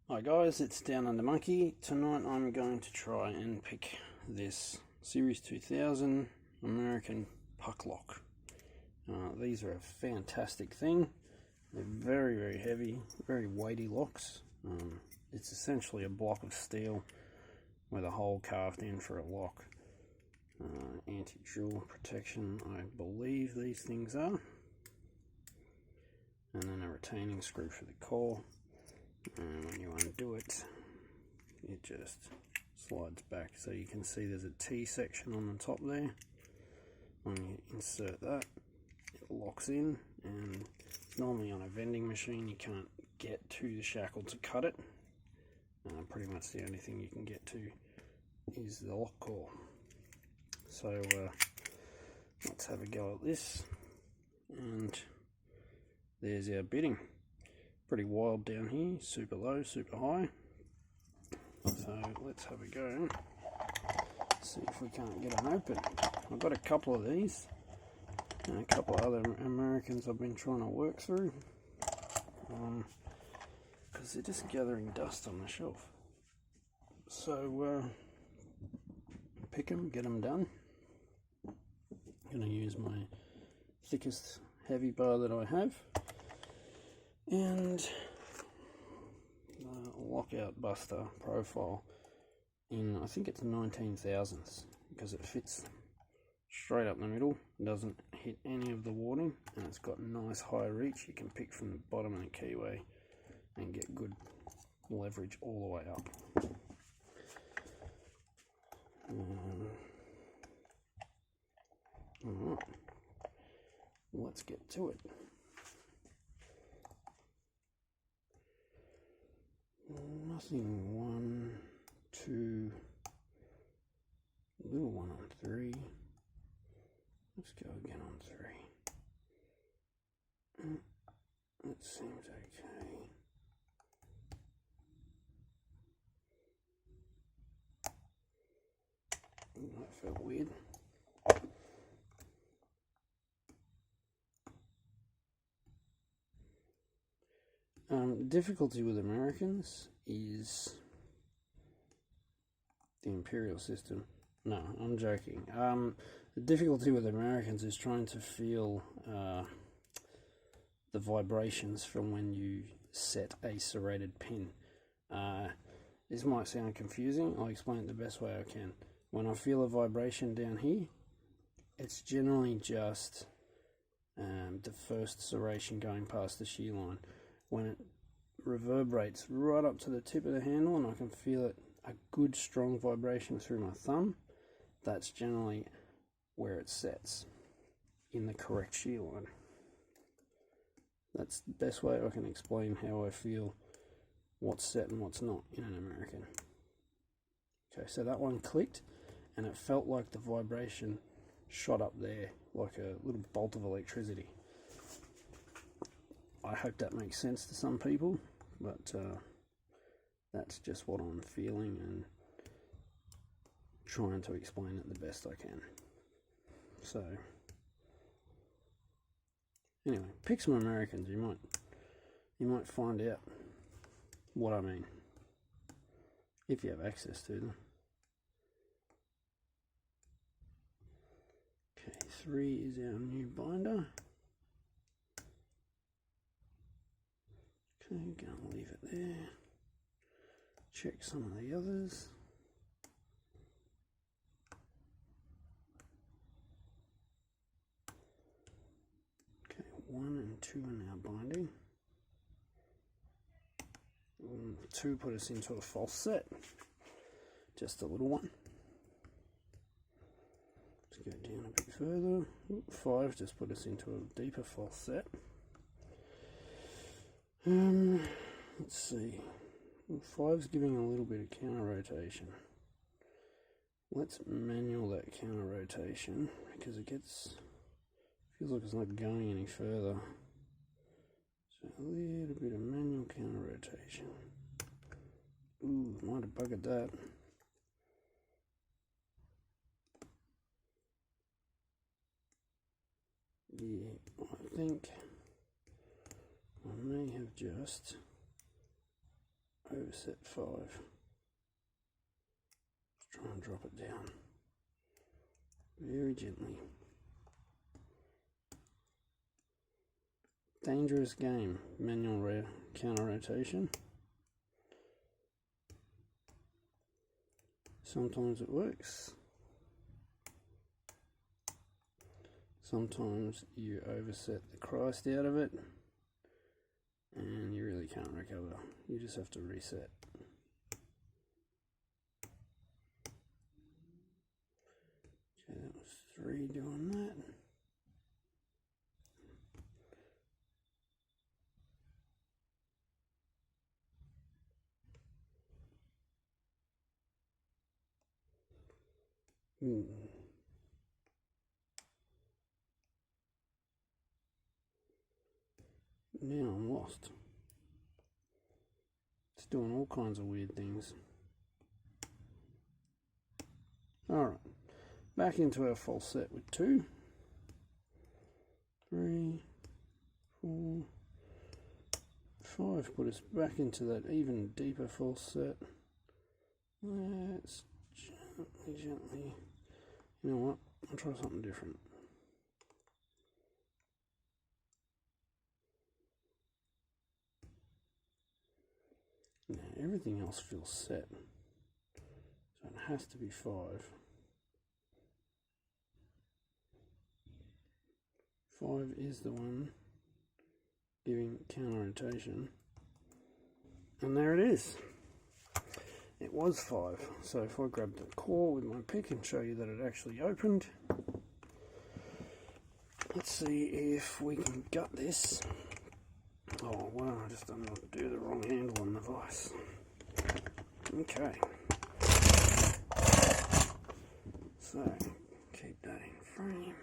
Hi guys, it's Down Under Monkey. Tonight I'm going to try and pick this Series 2000 American puck lock. These are a fantastic thing. They're very heavy, very weighty locks. It's essentially a block of steel with a hole carved in for a lock. Anti-jewel protection, I believe these things are. And then a retaining screw for the core. And when you undo it, it just slides back, so you can see there's a T section on the top there. When you insert that, it locks in, and normally on a vending machine you can't get to the shackle to cut it. Pretty much the only thing you can get to is the lock core. So let's have a go at this, and there's our bitting. Pretty wild down here, super low, super high. So let's have a go, see if we can't get them open. I've got a couple of these and a couple of other Americans I've been trying to work through, because they're just gathering dust on the shelf. So pick them, get them done. I'm going to use my thickest heavy bar that I have, and the lockout buster profile in, I think it's 19 thousandths, because it fits straight up the middle, doesn't hit any of the warding, and it's got nice high reach. You can pick from the bottom of the keyway and get good leverage all the way up. Alright, let's get to it. Nothing, 1, 2, little one on 3. Let's go again on 3. That seems okay. That felt weird. Difficulty with Americans is the imperial system. No, I'm joking. The difficulty with Americans is trying to feel the vibrations from when you set a serrated pin. This might sound confusing. I'll explain it the best way I can. When I feel a vibration down here, it's generally just the first serration going past the shear line. When it reverberates right up to the tip of the handle and I can feel it, a good strong vibration through my thumb, that's generally where it sets in the correct shear line. That's the best way I can explain how I feel what's set and what's not in an American. Okay, so that one clicked and it felt like the vibration shot up there like a little bolt of electricity. I hope that makes sense to some people, but that's just what I'm feeling and trying to explain it the best I can. So anyway, pick some Americans. You might find out what I mean if you have access to them. Okay, 3 is our new binder. Okay, gonna leave it there. Check some of the others. Okay, 1 and 2 are now binding. 2 put us into a false set. Just a little one. Let's go down a bit further. 5 just put us into a deeper false set. Let's see. 5's giving a little bit of counter rotation. Let's manual that counter rotation because it feels like it's not going any further. So a little bit of manual counter rotation. Ooh, might have buggered that. Yeah, I think I may have just overset set 5. Let's try and drop it down very gently. Dangerous game, manual counter rotation. Sometimes it works. Sometimes you overset the Christ out of it and you really can't recover. You just have to reset. Okay, that was 3 doing that. Now I'm lost. It's doing all kinds of weird things. Alright, back into our false set with 2, 3, 4, 5. Put us back into that even deeper false set. Let's gently, you know what, I'll try something different. Now everything else feels set, so it has to be 5. 5 is the one giving counter rotation, and there it is. It was 5, so if I grab the core with my pick and show you that it actually opened, let's see if we can gut this. Oh well, I just don't do the wrong handle on the vise. Okay, so keep that in frame.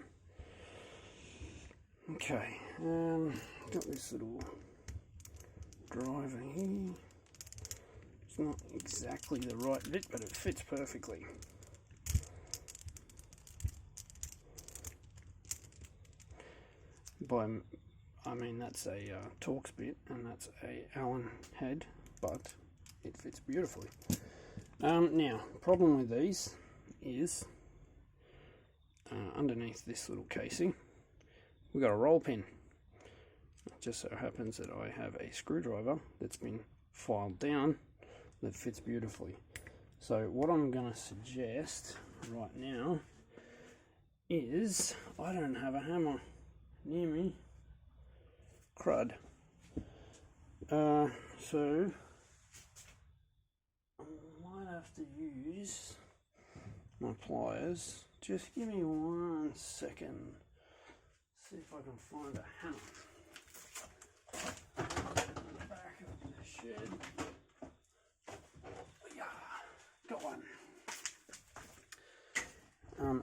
Okay, got this little driver here. It's not exactly the right bit, but it fits perfectly. I mean that's a Torx bit and that's a Allen head, but it fits beautifully. Now, problem with these is underneath this little casing we got a roll pin. It just so happens that I have a screwdriver that's been filed down that fits beautifully. So what I'm going to suggest right now is, I don't have a hammer near me, crud, so I might have to use my pliers. Just give me 1 second, see if I can find a hammer in the back of the shed. Got one.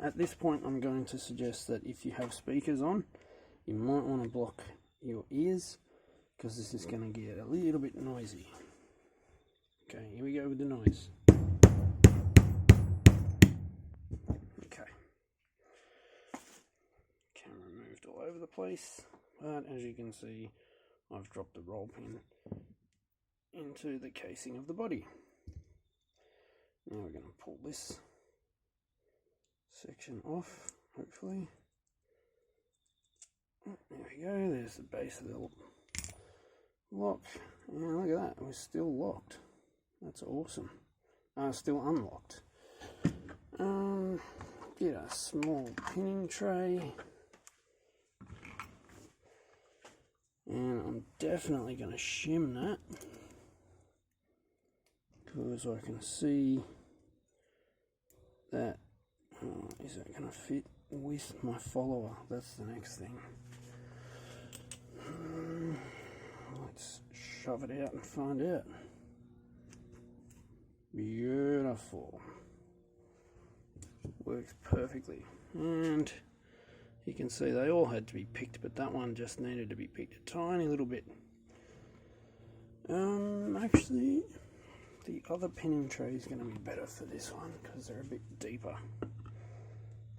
At this point I'm going to suggest that if you have speakers on, you might want to block your ears, because this is going to get a little bit noisy. Okay, here we go with the noise. Okay. Camera moved all over the place, but as you can see, I've dropped the roll pin into the casing of the body. Now we're going to pull this section off, hopefully. There we go, there's the base of the lock. And look at that, we're still locked. That's awesome. Still unlocked. Get a small pinning tray. And I'm definitely going to shim that, because I can see that, is it going to fit with my follower? That's the next thing. Let's shove it out and find out. Beautiful. Works perfectly. And you can see they all had to be picked, but that one just needed to be picked a tiny little bit. Actually, the other pinning tray is going to be better for this one because they're a bit deeper.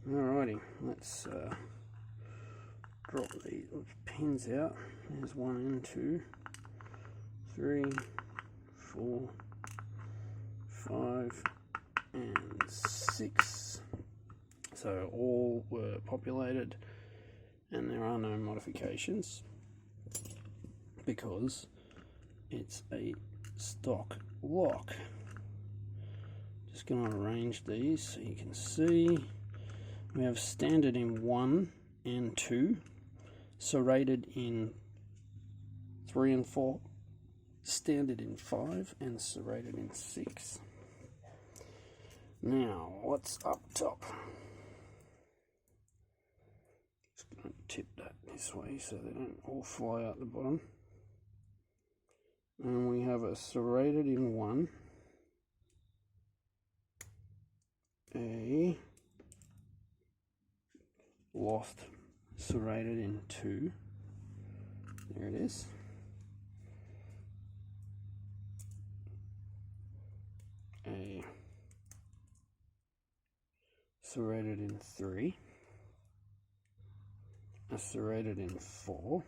Alrighty, let's drop these pins out. There's 1 and 2, 3, 4, 6. So all were populated, and there are no modifications because it's a stock lock. Just going to arrange these so you can see. We have standard in 1 and 2, serrated in 3 and 4, standard in 5, and serrated in 6. Now, what's up top? Just going to tip that this way so they don't all fly out the bottom. And we have a serrated in 1, a loft serrated in 2, there it is, a serrated in 3, a serrated in 4,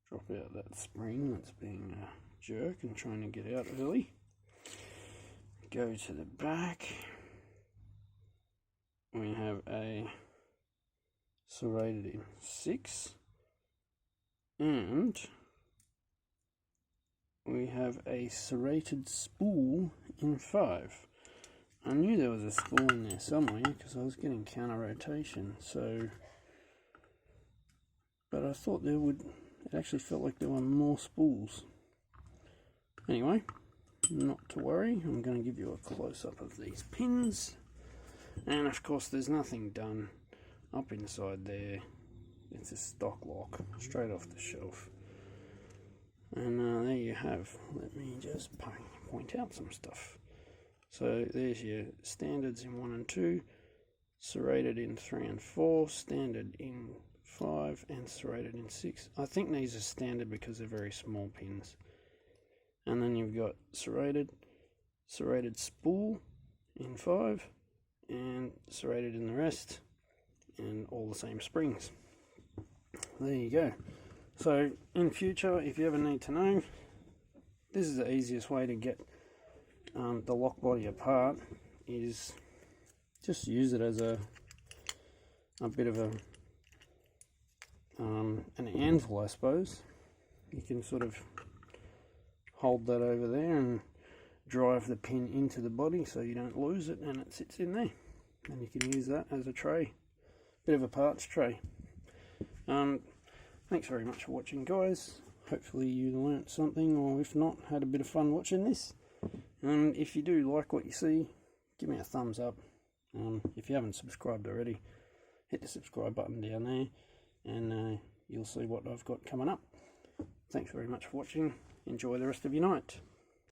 drop out that spring that's being a jerk and trying to get out early, go to the back, we have a serrated in 6, and we have a serrated spool in 5. I knew there was a spool in there somewhere because I was getting counter rotation, so, but I thought there would, it actually felt like there were more spools. Anyway, not to worry, I'm going to give you a close-up of these pins, and of course there's nothing done up inside there. It's a stock lock straight off the shelf, and there you have. Let me just point out some stuff. So there's your standards in 1 and 2, serrated in 3 and 4, standard in 5, and serrated in 6. I think these are standard because they're very small pins. And then you've got serrated spool in 5, and serrated in the rest, and all the same springs. There you go. So in future, if you ever need to know, this is the easiest way to get the lock body apart, is just use it as a bit of an anvil, I suppose. You can sort of hold that over there and drive the pin into the body so you don't lose it, and it sits in there, and you can use that as a tray, bit of a parts tray. Thanks very much for watching, guys. Hopefully you learnt something, or if not, had a bit of fun watching this. If you do like what you see, give me a thumbs up. If you haven't subscribed already, hit the subscribe button down there, and you'll see what I've got coming up. Thanks very much for watching. Enjoy the rest of your night.